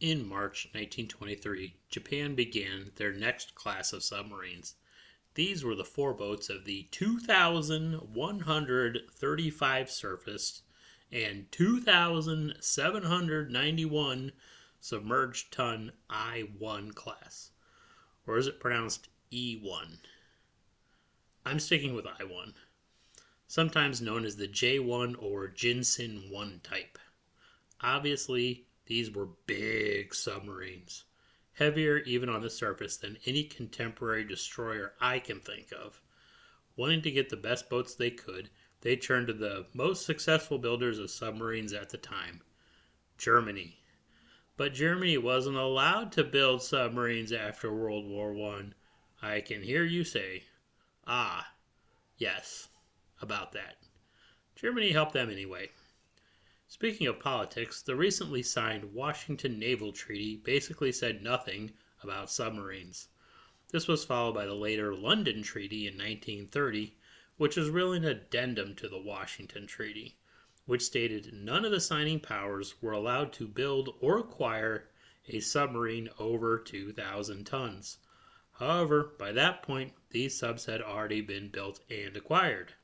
In March 1923, Japan began their next class of submarines. These were the four boats of the 2,135 surface and 2,791 submerged ton I-1 class. Or is it pronounced E1? I'm sticking with I-1, sometimes known as the J1 or Junsen 1 type. Obviously, these were big submarines, heavier even on the surface than any contemporary destroyer I can think of. Wanting to get the best boats they could, they turned to the most successful builders of submarines at the time, Germany. But Germany wasn't allowed to build submarines after World War I can hear you say, ah, yes, about that. Germany helped them anyway. Speaking of politics, the recently signed Washington Naval Treaty basically said nothing about submarines. This was followed by the later London Treaty in 1930, which was really an addendum to the Washington Treaty, which stated none of the signing powers were allowed to build or acquire a submarine over 2,000 tons. However, by that point, these subs had already been built and acquired.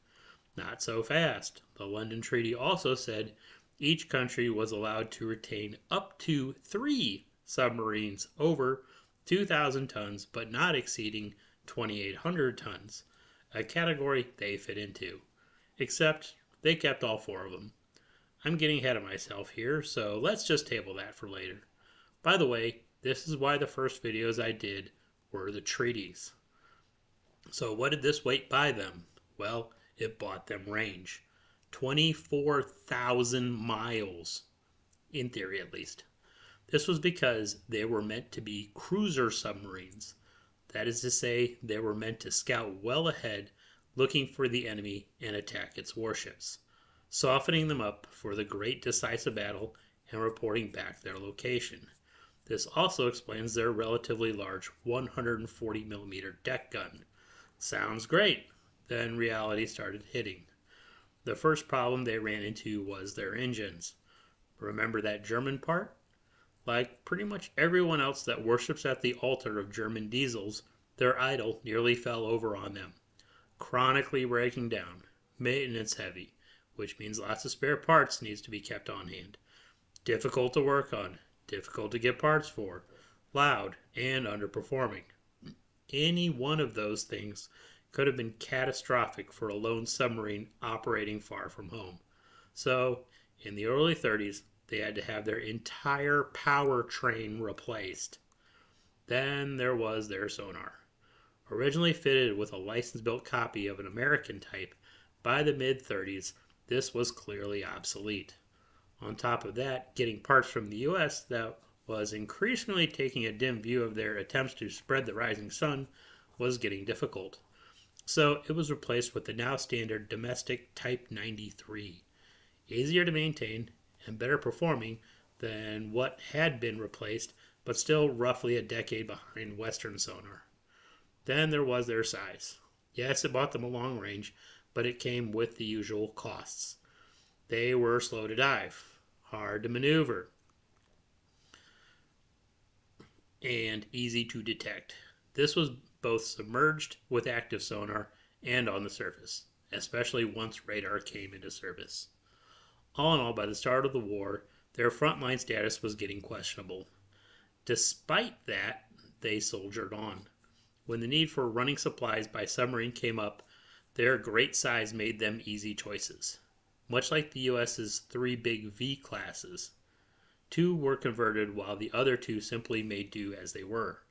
Not so fast. The London Treaty also said each country was allowed to retain up to 3 submarines over 2,000 tons, but not exceeding 2,800 tons, a category they fit into. Except they kept all 4 of them. I'm getting ahead of myself here, so let's just table that for later. By the way, this is why the first videos I did were the treaties. So what did this weight buy them? Well, it bought them range. 24,000 miles, in theory at least. This was because they were meant to be cruiser submarines. That is to say, they were meant to scout well ahead, looking for the enemy and attack its warships, softening them up for the great decisive battle and reporting back their location. This also explains their relatively large 140mm deck gun. Sounds great. Then reality started hitting. The first problem they ran into was their engines. Remember that German part? Like pretty much everyone else that worships at the altar of German diesels, their idol nearly fell over on them. Chronically breaking down, maintenance heavy, which means lots of spare parts needs to be kept on hand. Difficult to work on, difficult to get parts for, loud, and underperforming. Any one of those things could have been catastrophic for a lone submarine operating far from home. So, in the early 30s, they had to have their entire powertrain replaced. Then there was their sonar. Originally fitted with a license-built copy of an American type, by the mid-30s, this was clearly obsolete. On top of that, getting parts from the US that was increasingly taking a dim view of their attempts to spread the rising sun was getting difficult. So it was replaced with the now standard domestic Type 93, easier to maintain and better performing than what had been replaced, but still roughly a decade behind Western sonar. Then there was their size. Yes, it bought them a long range, but it came with the usual costs. They were slow to dive, hard to maneuver, and easy to detect. This was both submerged with active sonar and on the surface, especially once radar came into service. All in all, by the start of the war, their frontline status was getting questionable. Despite that, they soldiered on. When the need for running supplies by submarine came up, their great size made them easy choices. Much like the US's 3 big V classes. 2 were converted while the other 2 simply made do as they were.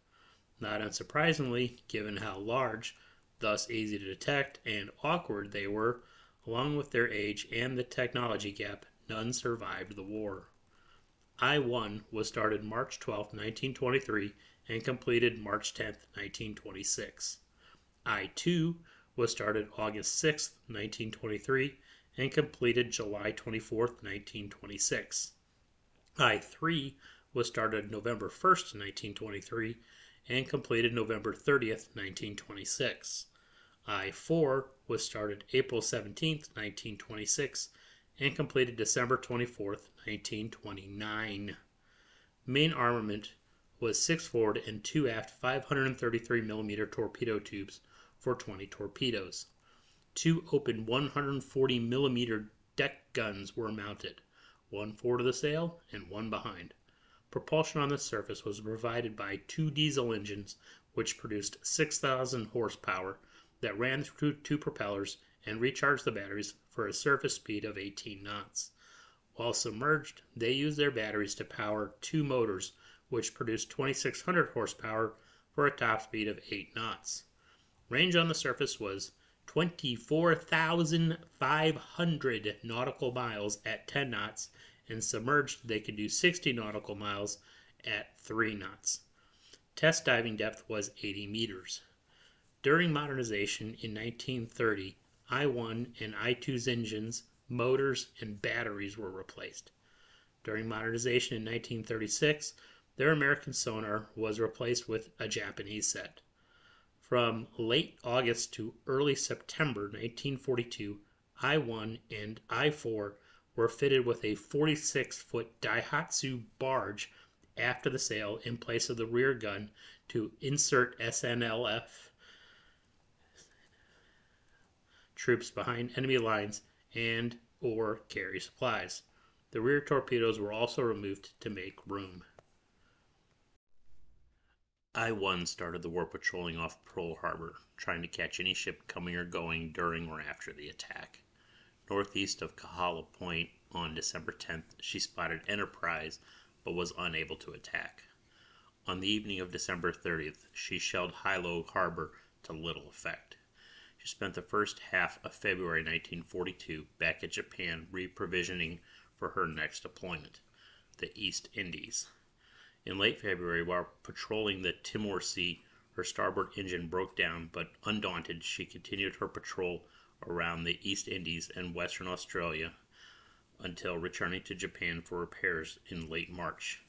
Not unsurprisingly, given how large, thus easy to detect, and awkward they were, along with their age and the technology gap, none survived the war. I-1 was started March 12, 1923, and completed March 10, 1926. I-2 was started August 6, 1923, and completed July 24, 1926. I-3 was started November 1, 1923, and completed November 30th, 1926. I-4 was started April 17th, 1926, and completed December 24th, 1929. Main armament was 6 forward and 2 aft 533mm torpedo tubes for 20 torpedoes. 2 open 140mm deck guns were mounted, one forward of the sail and one behind. Propulsion on the surface was provided by 2 diesel engines which produced 6,000 horsepower that ran through 2 propellers and recharged the batteries for a surface speed of 18 knots. While submerged, they used their batteries to power 2 motors which produced 2,600 horsepower for a top speed of 8 knots. Range on the surface was 24,500 nautical miles at 10 knots, and submerged they could do 60 nautical miles at 3 knots. Test diving depth was 80 meters. During modernization in 1930, I-1 and I-2's engines, motors, and batteries were replaced. During modernization in 1936, their American sonar was replaced with a Japanese set. From late August to early September 1942, I-1 and I-4 were fitted with a 46-foot Daihatsu barge after the sail in place of the rear gun to insert SNLF troops behind enemy lines and or carry supplies. The rear torpedoes were also removed to make room. I-1 started the war patrolling off Pearl Harbor, trying to catch any ship coming or going during or after the attack. Northeast of Kahala Point on December 10th, she spotted Enterprise but was unable to attack. On the evening of December 30th, she shelled Hilo Harbor to little effect. She spent the first half of February 1942 back at Japan reprovisioning for her next deployment, the East Indies. In late February, while patrolling the Timor Sea, her starboard engine broke down, but undaunted, she continued her patrol around the East Indies and Western Australia until returning to Japan for repairs in late March.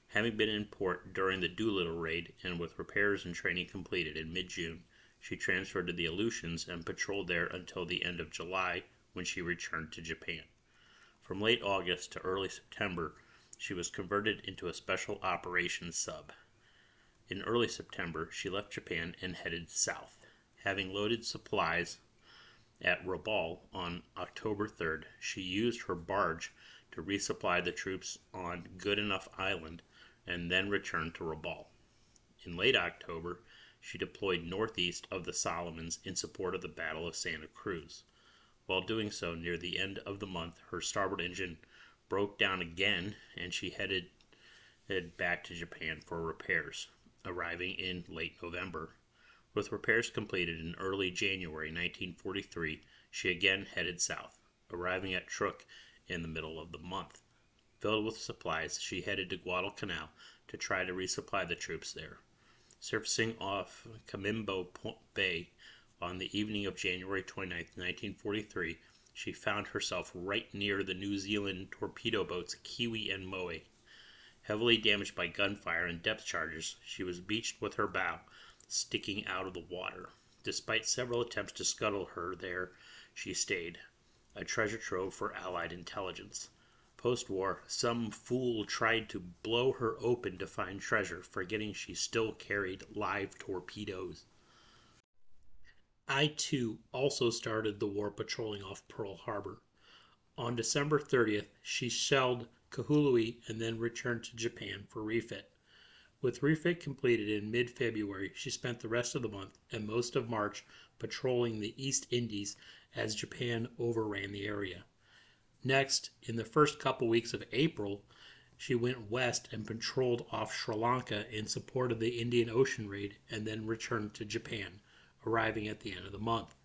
Having been in port during the Doolittle raid and with repairs and training completed in mid-June, she transferred to the Aleutians and patrolled there until the end of July, when she returned to Japan. From late August to early September, she was converted into a special operations sub. In early September, she left Japan and headed south. Having loaded supplies at Rabaul on October 3rd, she used her barge to resupply the troops on Goodenough Island and then returned to Rabaul. In late October, she deployed northeast of the Solomons in support of the Battle of Santa Cruz. While doing so, near the end of the month, her starboard engine broke down again and she headed back to Japan for repairs, arriving in late November. With repairs completed in early January 1943, she again headed south, arriving at Truk in the middle of the month. Filled with supplies, she headed to Guadalcanal to try to resupply the troops there. Surfacing off Camimbo Bay on the evening of January 29, 1943, she found herself right near the New Zealand torpedo boats Kiwi and Moe. Heavily damaged by gunfire and depth charges, she was beached with her bow sticking out of the water. Despite several attempts to scuttle her there, she stayed, a treasure trove for Allied intelligence. Post-war, some fool tried to blow her open to find treasure, forgetting she still carried live torpedoes. I-2 also started the war patrolling off Pearl Harbor. On December 30th, she shelled Kahului and then returned to Japan for refit. With refit completed in mid-February, she spent the rest of the month and most of March patrolling the East Indies as Japan overran the area. Next, in the first couple weeks of April, she went west and patrolled off Sri Lanka in support of the Indian Ocean raid and then returned to Japan, arriving at the end of the month.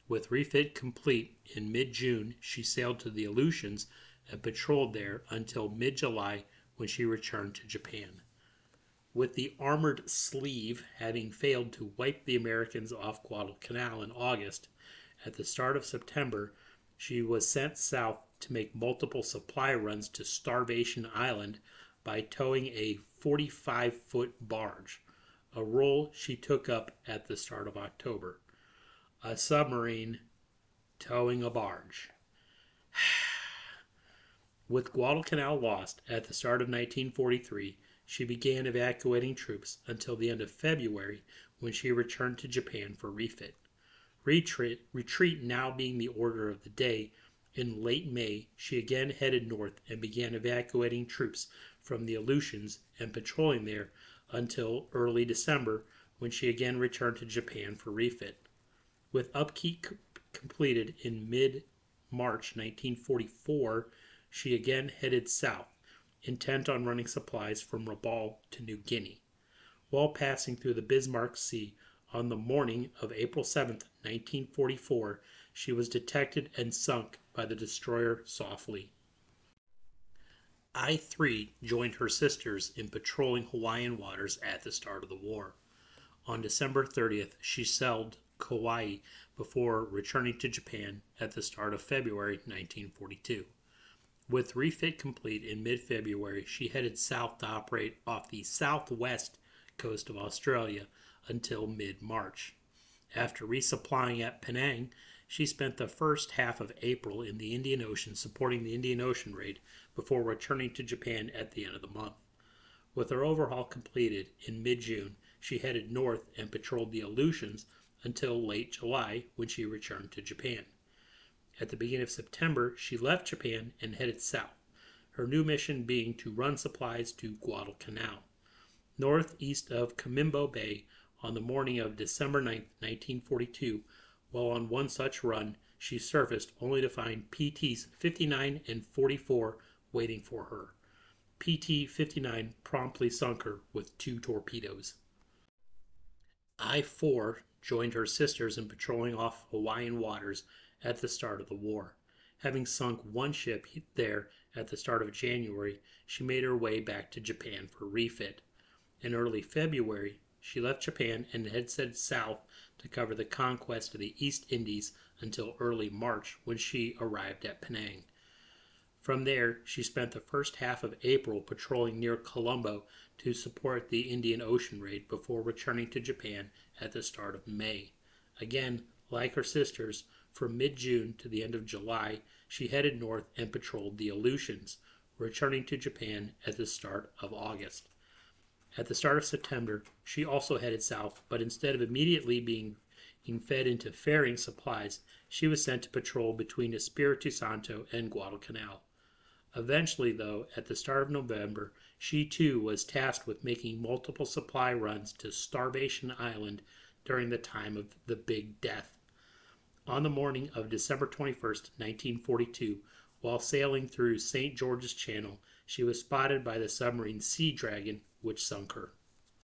With refit complete in mid-June, she sailed to the Aleutians and patrolled there until mid-July when she returned to Japan. With the armored sleeve having failed to wipe the Americans off Guadalcanal in August, at the start of September, she was sent south to make multiple supply runs to Starvation Island by towing a 45-foot barge, a role she took up at the start of October. A submarine towing a barge. With Guadalcanal lost at the start of 1943, she began evacuating troops until the end of February when she returned to Japan for refit. Retreat now being the order of the day, in late May she again headed north and began evacuating troops from the Aleutians and patrolling there until early December when she again returned to Japan for refit. With upkeep completed in mid-March 1944, she again headed south, intent on running supplies from Rabaul to New Guinea. While passing through the Bismarck Sea on the morning of April 7, 1944, she was detected and sunk by the destroyer Softly. I-3 joined her sisters in patrolling Hawaiian waters at the start of the war. On December 30th, she sailed Kauai before returning to Japan at the start of February 1942. With refit complete in mid-February, she headed south to operate off the southwest coast of Australia until mid-March. After resupplying at Penang, she spent the first half of April in the Indian Ocean supporting the Indian Ocean raid before returning to Japan at the end of the month. With her overhaul completed in mid-June, she headed north and patrolled the Aleutians until late July when she returned to Japan. At the beginning of September, she left Japan and headed south, her new mission being to run supplies to Guadalcanal. Northeast of Kamimbo Bay on the morning of December 9, 1942, while on one such run, she surfaced only to find PTs 59 and 44 waiting for her. PT 59 promptly sunk her with 2 torpedoes. I-4 joined her sisters in patrolling off Hawaiian waters at the start of the war. Having sunk one ship there at the start of January, she made her way back to Japan for refit. In early February, she left Japan and headed south to cover the conquest of the East Indies until early March when she arrived at Penang. From there, she spent the first half of April patrolling near Colombo to support the Indian Ocean raid before returning to Japan at the start of May. Again, like her sisters, from mid-June to the end of July, she headed north and patrolled the Aleutians, returning to Japan at the start of August. At the start of September, she also headed south, but instead of immediately being fed into ferrying supplies, she was sent to patrol between Espiritu Santo and Guadalcanal. Eventually, though, at the start of November, she too was tasked with making multiple supply runs to Starvation Island during the time of the Big Death. On the morning of December 21, 1942, while sailing through St. George's Channel, she was spotted by the submarine Sea Dragon, which sunk her.